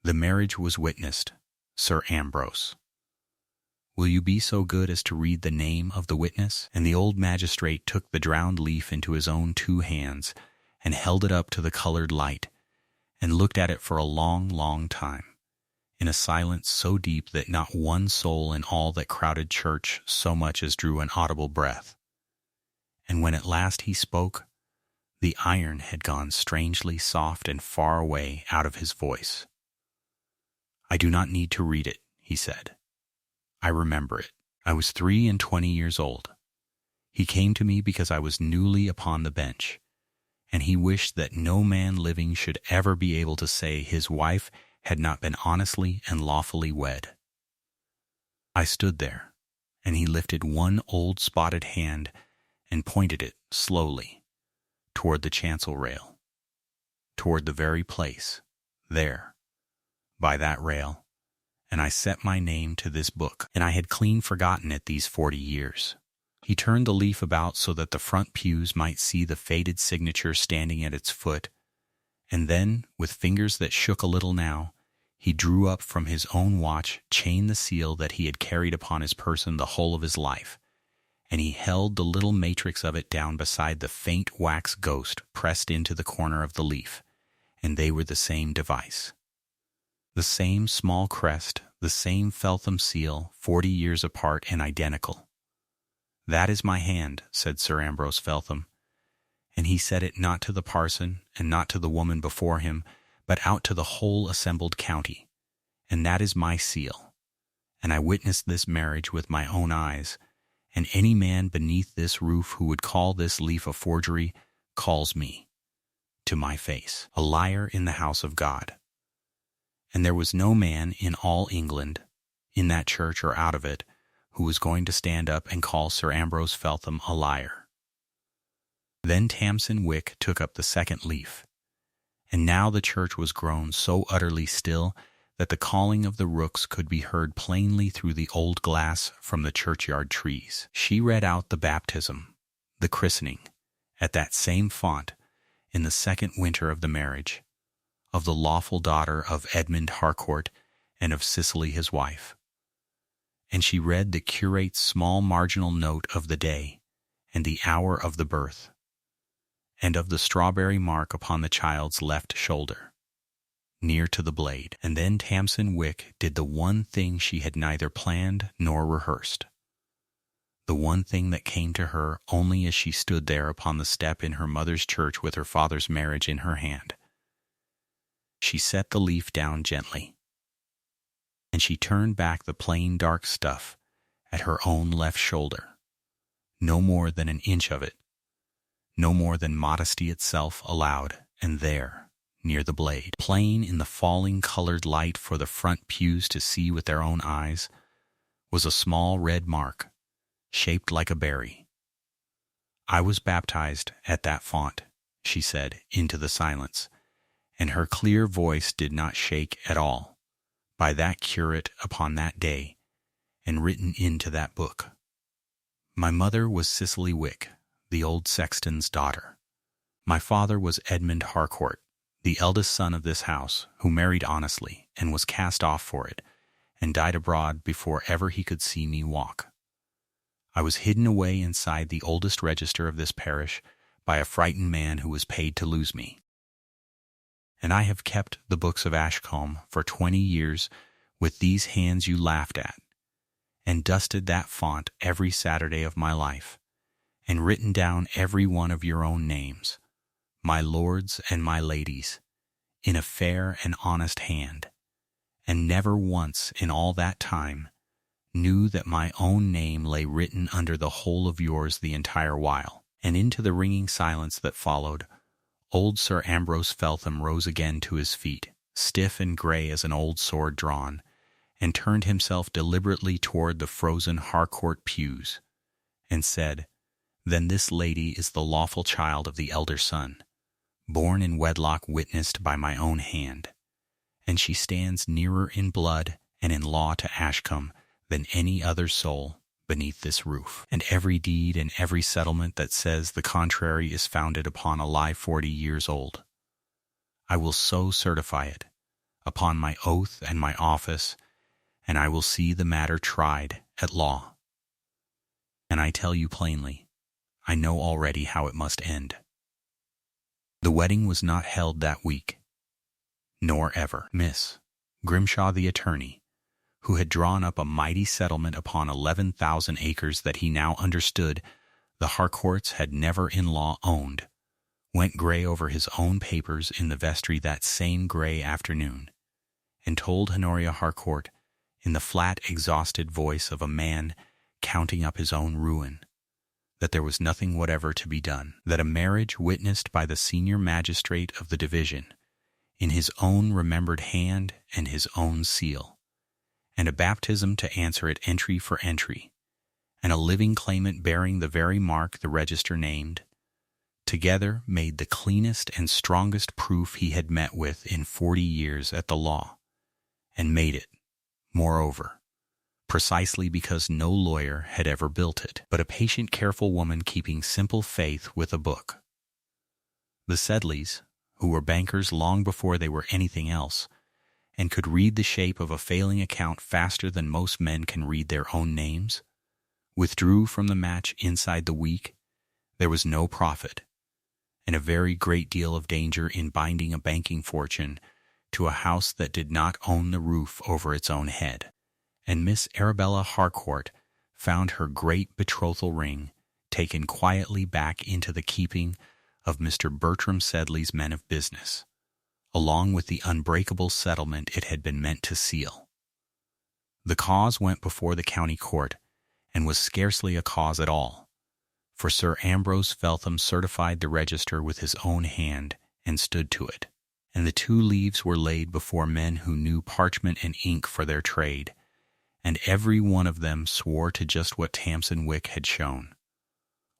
"The marriage was witnessed, Sir Ambrose. Will you be so good as to read the name of the witness?" And the old magistrate took the drowned leaf into his own 2 hands, and held it up to the colored light, and looked at it for a long, long time, in a silence so deep that not one soul in all that crowded church so much as drew an audible breath. And when at last he spoke, the iron had gone strangely soft and far away out of his voice. "I do not need to read it," he said. "I remember it. I was 23 years old. He came to me because I was newly upon the bench, and he wished that no man living should ever be able to say his wife had not been honestly and lawfully wed. I stood there, and he lifted one old spotted hand and pointed it slowly toward the chancel rail, toward the very place, there, by that rail, and I set my name to this book, and I had clean forgotten it these 40 years. He turned the leaf about so that the front pews might see the faded signature standing at its foot, and then, with fingers that shook a little now, he drew up from his own watch chain the seal that he had carried upon his person the whole of his life, and he held the little matrix of it down beside the faint wax ghost pressed into the corner of the leaf, and they were the same device. The same small crest, the same Feltham seal, 40 years apart and identical. "That is my hand," said Sir Ambrose Feltham, and he said it not to the parson and not to the woman before him, but out to the whole assembled county. "And that is my seal, and I witnessed this marriage with my own eyes, and any man beneath this roof who would call this leaf a forgery calls me, to my face, a liar in the house of God. And there was no man in all England, in that church or out of it, who was going to stand up and call Sir Ambrose Feltham a liar." Then Tamsin Wick took up the second leaf, and now the church was grown so utterly still that the calling of the rooks could be heard plainly through the old glass from the churchyard trees. She read out the baptism, the christening, at that same font, in the second winter of the marriage, of the lawful daughter of Edmund Harcourt and of Cicely his wife. And she read the curate's small marginal note of the day and the hour of the birth, and of the strawberry mark upon the child's left shoulder, near to the blade. And then Tamsin Wick did the one thing she had neither planned nor rehearsed. the one thing that came to her only as she stood there upon the step in her mother's church with her father's marriage in her hand. She set the leaf down gently, and she turned back the plain dark stuff at her own left shoulder, no more than an inch of it, no more than modesty itself allowed, and there, near the blade, plain in the falling colored light for the front pews to see with their own eyes, was a small red mark, shaped like a berry. "I was baptized at that font," she said into the silence, and her clear voice did not shake at all, "by that curate upon that day, and written into that book. My mother was Cicely Wick, the old sexton's daughter. My father was Edmund Harcourt, the eldest son of this house, who married honestly and was cast off for it, and died abroad before ever he could see me walk. I was hidden away inside the oldest register of this parish by a frightened man who was paid to lose me. And I have kept the books of Ashcombe for 20 years with these hands you laughed at, and dusted that font every Saturday of my life, and written down every one of your own names, my lords and my ladies, in a fair and honest hand, and never once in all that time knew that my own name lay written under the whole of yours the entire while." And into the ringing silence that followed, old Sir Ambrose Feltham rose again to his feet, stiff and gray as an old sword drawn, and turned himself deliberately toward the frozen Harcourt pews, and said, "Then this lady is the lawful child of the elder son, born in wedlock, witnessed by my own hand, and she stands nearer in blood and in law to Ashcombe than any other soul beneath this roof. And every deed and every settlement that says the contrary is founded upon a lie 40 years old. I will so certify it, upon my oath and my office, and I will see the matter tried at law. And I tell you plainly, I know already how it must end." The wedding was not held that week, nor ever. Miss Grimshaw, the attorney, who had drawn up a mighty settlement upon 11,000 acres that he now understood the Harcourts had never in law owned, went gray over his own papers in the vestry that same gray afternoon, and told Honoria Harcourt, in the flat, exhausted voice of a man counting up his own ruin, that there was nothing whatever to be done, that a marriage witnessed by the senior magistrate of the division, in his own remembered hand and his own seal, and a baptism to answer it entry for entry, and a living claimant bearing the very mark the register named, together made the cleanest and strongest proof he had met with in 40 years at the law, and made it, moreover, precisely because no lawyer had ever built it, but a patient, careful woman keeping simple faith with a book. The Sedleys, who were bankers long before they were anything else, and could read the shape of a failing account faster than most men can read their own names, withdrew from the match inside the week. There was no profit, and a very great deal of danger in binding a banking fortune to a house that did not own the roof over its own head. And Miss Arabella Harcourt found her great betrothal ring taken quietly back into the keeping of Mr. Bertram Sedley's men of business, along with the unbreakable settlement it had been meant to seal. The cause went before the county court, and was scarcely a cause at all, for Sir Ambrose Feltham certified the register with his own hand and stood to it, and the 2 leaves were laid before men who knew parchment and ink for their trade, and every one of them swore to just what Tamsin Wick had shown: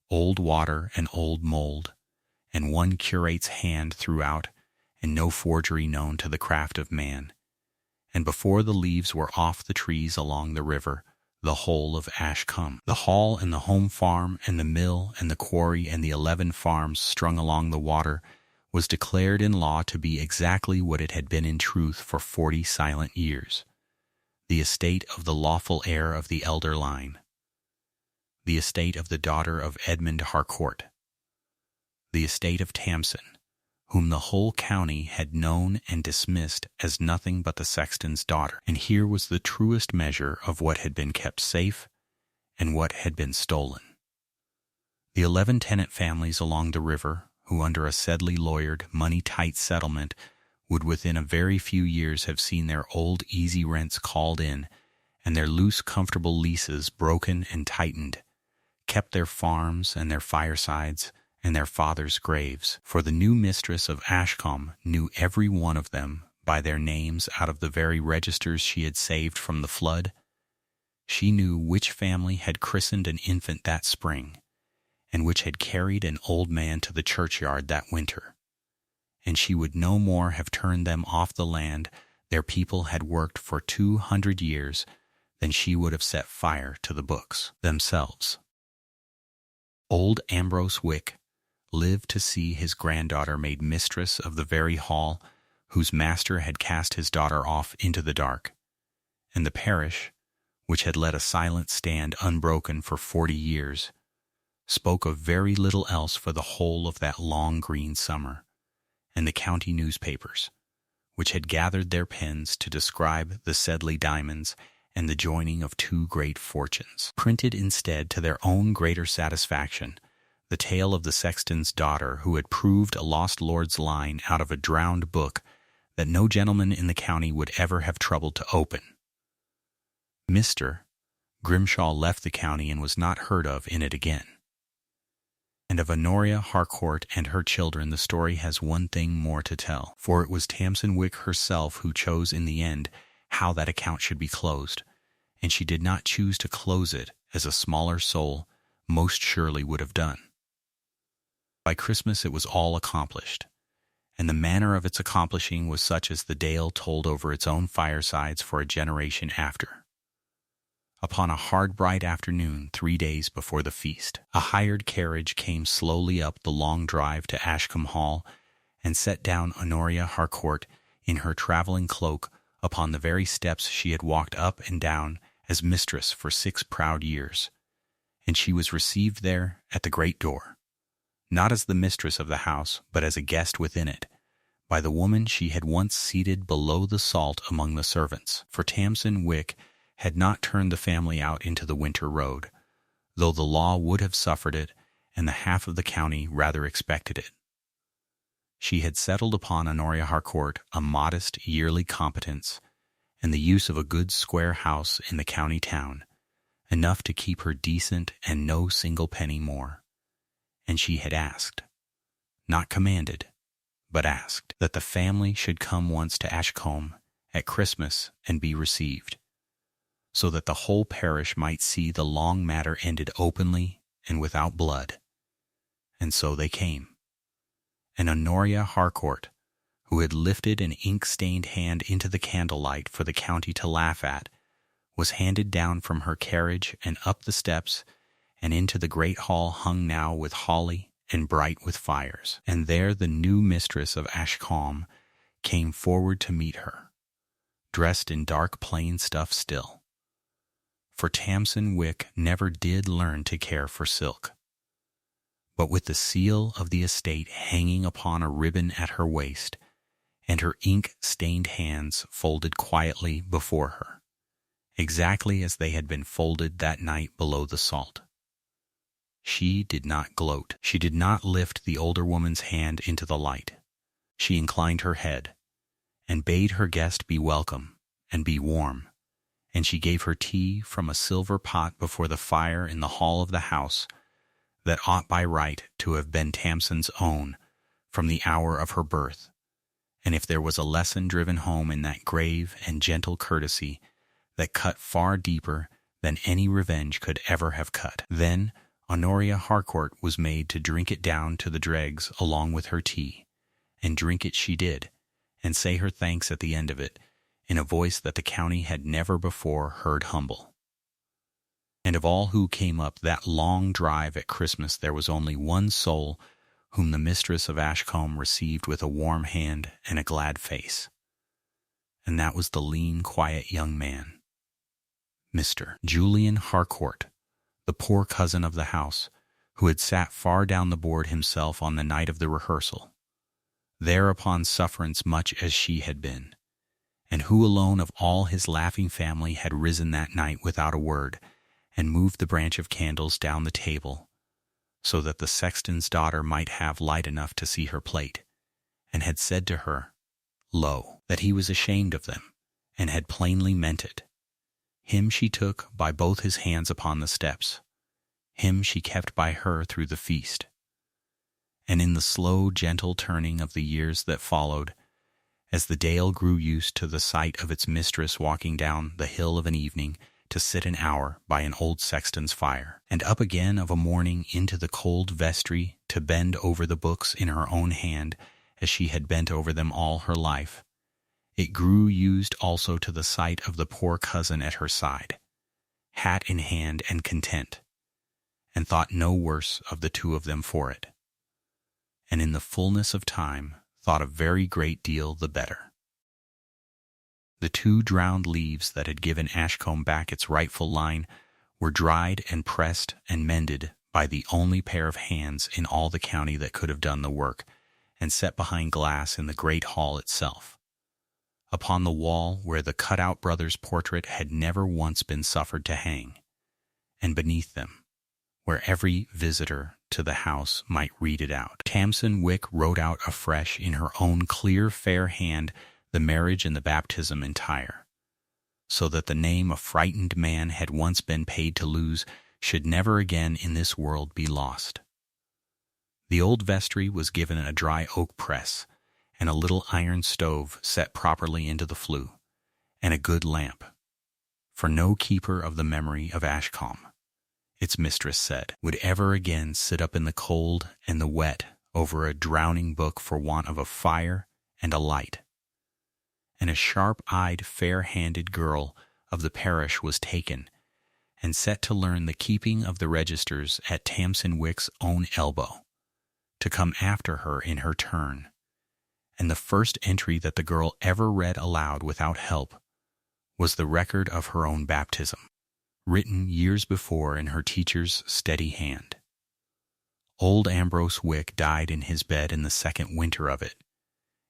old water and old mold, and one curate's hand throughout, and no forgery known to the craft of man. And before the leaves were off the trees along the river, the whole of Ashcombe, the hall and the home farm and the mill and the quarry and the 11 farms strung along the water, was declared in law to be exactly what it had been in truth for 40 silent years: the estate of the lawful heir of the elder line, the estate of the daughter of Edmund Harcourt, the estate of Tamsin, whom the whole county had known and dismissed as nothing but the sexton's daughter. And here was the truest measure of what had been kept safe and what had been stolen. The 11 tenant families along the river, who under a Sedley lawyered, money-tight settlement would within a very few years have seen their old easy rents called in and their loose, comfortable leases broken and tightened, kept their farms and their firesides and their fathers' graves, for the new mistress of Ashcombe knew every one of them by their names out of the very registers she had saved from the flood. She knew which family had christened an infant that spring, and which had carried an old man to the churchyard that winter. And she would no more have turned them off the land their people had worked for 200 years than she would have set fire to the books themselves. Old Ambrose Wick lived to see his granddaughter made mistress of the very hall whose master had cast his daughter off into the dark, and the parish, which had let a silent stand unbroken for 40 years, spoke of very little else for the whole of that long green summer, and the county newspapers, which had gathered their pens to describe the Sedley diamonds and the joining of two great fortunes, printed instead to their own greater satisfaction the tale of the sexton's daughter who had proved a lost lord's line out of a drowned book that no gentleman in the county would ever have troubled to open. Mr. Grimshaw left the county and was not heard of in it again. And of Honoria Harcourt and her children the story has one thing more to tell, for it was Tamsin Wick herself who chose in the end how that account should be closed, and she did not choose to close it as a smaller soul most surely would have done. By Christmas it was all accomplished, and the manner of its accomplishing was such as the Dale told over its own firesides for a generation after. Upon a hard bright afternoon 3 days before the feast, a hired carriage came slowly up the long drive to Ashcombe Hall and set down Honoria Harcourt in her travelling cloak upon the very steps she had walked up and down as mistress for 6 proud years, and she was received there at the great door, not as the mistress of the house, but as a guest within it, by the woman she had once seated below the salt among the servants, for Tamsin Wick had not turned the family out into the winter road, though the law would have suffered it, and the half of the county rather expected it. She had settled upon Honoria Harcourt a modest yearly competence, and the use of a good square house in the county town, enough to keep her decent and no single penny more. And she had asked, not commanded, but asked, that the family should come once to Ashcombe at Christmas and be received, so that the whole parish might see the long matter ended openly and without blood. And so they came. And Honoria Harcourt, who had lifted an ink-stained hand into the candlelight for the county to laugh at, was handed down from her carriage and up the steps and into the great hall hung now with holly and bright with fires. And there the new mistress of Ashcombe came forward to meet her, dressed in dark plain stuff still. For Tamsin Wick never did learn to care for silk, but with the seal of the estate hanging upon a ribbon at her waist, and her ink-stained hands folded quietly before her, exactly as they had been folded that night below the salt. She did not gloat. She did not lift the older woman's hand into the light. She inclined her head, and bade her guest be welcome and be warm, and she gave her tea from a silver pot before the fire in the hall of the house that ought by right to have been Tamsin's own from the hour of her birth. And if there was a lesson driven home in that grave and gentle courtesy that cut far deeper than any revenge could ever have cut, then Honoria Harcourt was made to drink it down to the dregs along with her tea, and drink it she did, and say her thanks at the end of it, in a voice that the county had never before heard humble. And of all who came up that long drive at Christmas there was only one soul whom the mistress of Ashcombe received with a warm hand and a glad face, and that was the lean, quiet young man, Mr. Julian Harcourt, the poor cousin of the house, who had sat far down the board himself on the night of the rehearsal, there upon sufferance much as she had been, and who alone of all his laughing family had risen that night without a word, and moved the branch of candles down the table so that the sexton's daughter might have light enough to see her plate, and had said to her, Lo, that he was ashamed of them, and had plainly meant it. Him she took by both his hands upon the steps. Him she kept by her through the feast. And in the slow, gentle turning of the years that followed, as the dale grew used to the sight of its mistress walking down the hill of an evening to sit an hour by an old sexton's fire, and up again of a morning into the cold vestry to bend over the books in her own hand as she had bent over them all her life, it grew used also to the sight of the poor cousin at her side, hat in hand and content, and thought no worse of the two of them for it, and in the fullness of time thought a very great deal the better. The 2 drowned leaves that had given Ashcombe back its rightful line were dried and pressed and mended by the only pair of hands in all the county that could have done the work, and set behind glass in the great hall itself, upon the wall where the cut-out brother's portrait had never once been suffered to hang, and beneath them, where every visitor to the house might read it out. Tamsin Wick wrote out afresh in her own clear, fair hand the marriage and the baptism entire, so that the name a frightened man had once been paid to lose should never again in this world be lost. The old vestry was given a dry oak press, and a little iron stove set properly into the flue, and a good lamp. For no keeper of the memory of Ashcombe, its mistress said, would ever again sit up in the cold and the wet over a drowning book for want of a fire and a light. And a sharp-eyed, fair-handed girl of the parish was taken, and set to learn the keeping of the registers at Tamsin Wick's own elbow, to come after her in her turn. And the first entry that the girl ever read aloud without help was the record of her own baptism, written years before in her teacher's steady hand. Old Ambrose Wick died in his bed in the second winter of it,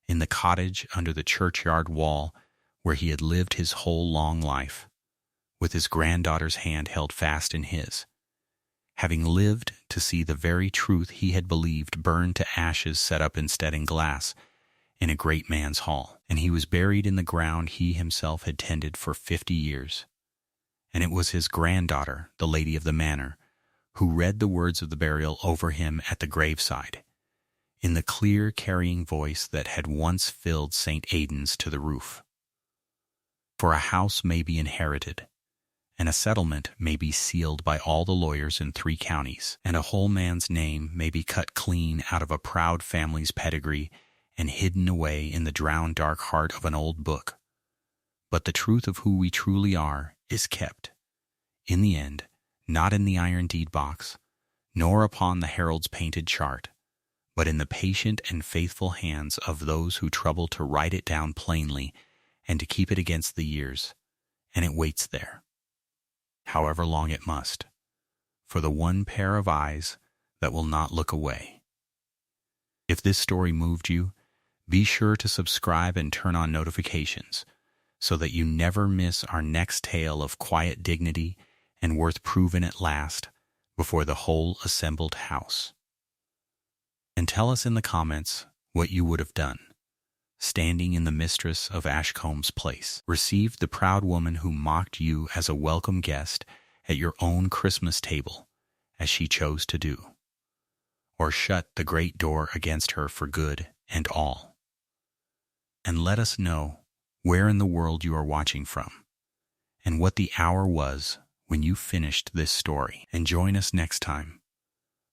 in the cottage under the churchyard wall where he had lived his whole long life, with his granddaughter's hand held fast in his, having lived to see the very truth he had believed burned to ashes set up instead in glass in a great man's hall. And he was buried in the ground he himself had tended for 50 years. And it was his granddaughter, the lady of the manor, who read the words of the burial over him at the graveside, in the clear carrying voice that had once filled St. Aidan's to the roof. For a house may be inherited, and a settlement may be sealed by all the lawyers in 3 counties, and a whole man's name may be cut clean out of a proud family's pedigree and hidden away in the drowned dark heart of an old book. But the truth of who we truly are is kept, in the end, not in the iron deed box, nor upon the herald's painted chart, but in the patient and faithful hands of those who trouble to write it down plainly and to keep it against the years, and it waits there, however long it must, for the one pair of eyes that will not look away. If this story moved you, be sure to subscribe and turn on notifications so that you never miss our next tale of quiet dignity and worth proven at last before the whole assembled house. And tell us in the comments what you would have done, standing in the mistress of Ashcombe's place, received the proud woman who mocked you as a welcome guest at your own Christmas table, as she chose to do, or shut the great door against her for good and all. And let us know where in the world you are watching from, and what the hour was when you finished this story. And join us next time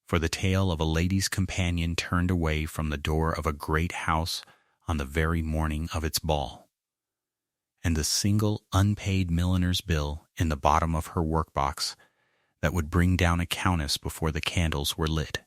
for the tale of a lady's companion turned away from the door of a great house on the very morning of its ball, and the single unpaid milliner's bill in the bottom of her workbox that would bring down a countess before the candles were lit.